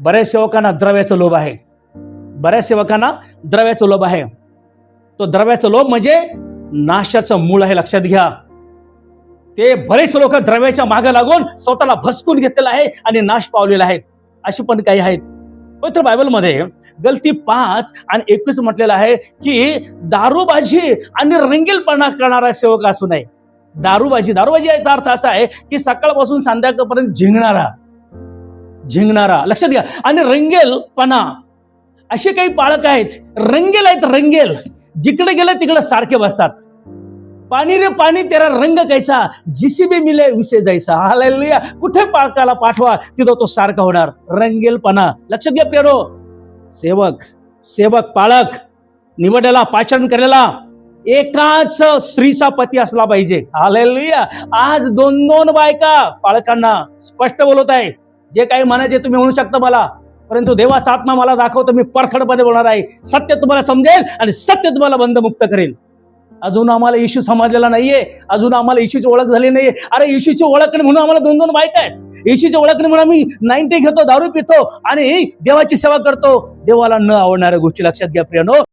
बऱ्याच सेवकांना द्रव्याचा लोभ आहे. बऱ्याच सेवकांना द्रव्याचा लोभ आहे. तो द्रव्याचा लोभ म्हणजे नाशाचं मूळ आहे, लक्षात घ्या. ते बरेच लोक द्रव्याच्या मागे लागून स्वतःला भसकून घेतलेला आहे आणि नाश पावलेला आहेत. अशी पण काही आहेत. पवित्र बायबलमध्ये गलती 5:21 म्हटलेलं आहे की दारूबाजी आणि रंगीलपणा करणारा सेवक असू नये. दारूबाजी याचा अर्थ असा आहे की सकाळपासून संध्याकाळपर्यंत झिंगणारा, लक्षात घ्या. आणि रंगेलपणा, असे काही पाळक आहेत, रंगेल आहेत, रंगेल, जिकडे गेले तिकडे सारखे बसतात. पाणी रे पाणी तेरा रंग कैसा, जिसीबी मिले विसे जैसा. हालेलुया. कुठे पाळकाला पाठवा तिथं तो सारखा होणार. रंगेलपणा, लक्षात घ्या प्रियो. सेवक पाळक निवडलेला, पाचन केलेला एकाच स्त्रीचा पती असला पाहिजे. हालेलुया. आज 2-2 बायका पाळकांना स्पष्ट बोलत आहे. जे काही म्हणायचे तुम्ही म्हणू शकता मला, परंतु देवाचा आत्मा मला दाखवतो, मी परखडपणे बोलणार आहे. सत्य तुम्हाला समजेल आणि सत्य तुम्हाला बंधमुक्त करेल. अजून आम्हाला येशू समजलेला नाहीये, अजून आम्हाला येशूची ओळख झाली नाहीये. अरे येशूची ओळख नाही म्हणून आम्हाला 2-2 बायका आहेत. येशूची ओळख नाही म्हणून आम्ही 90 घेतो, दारू पितो आणि देवाची सेवा करतो. देवाला न आवडणाऱ्या गोष्टी, लक्षात घ्या प्रियानो.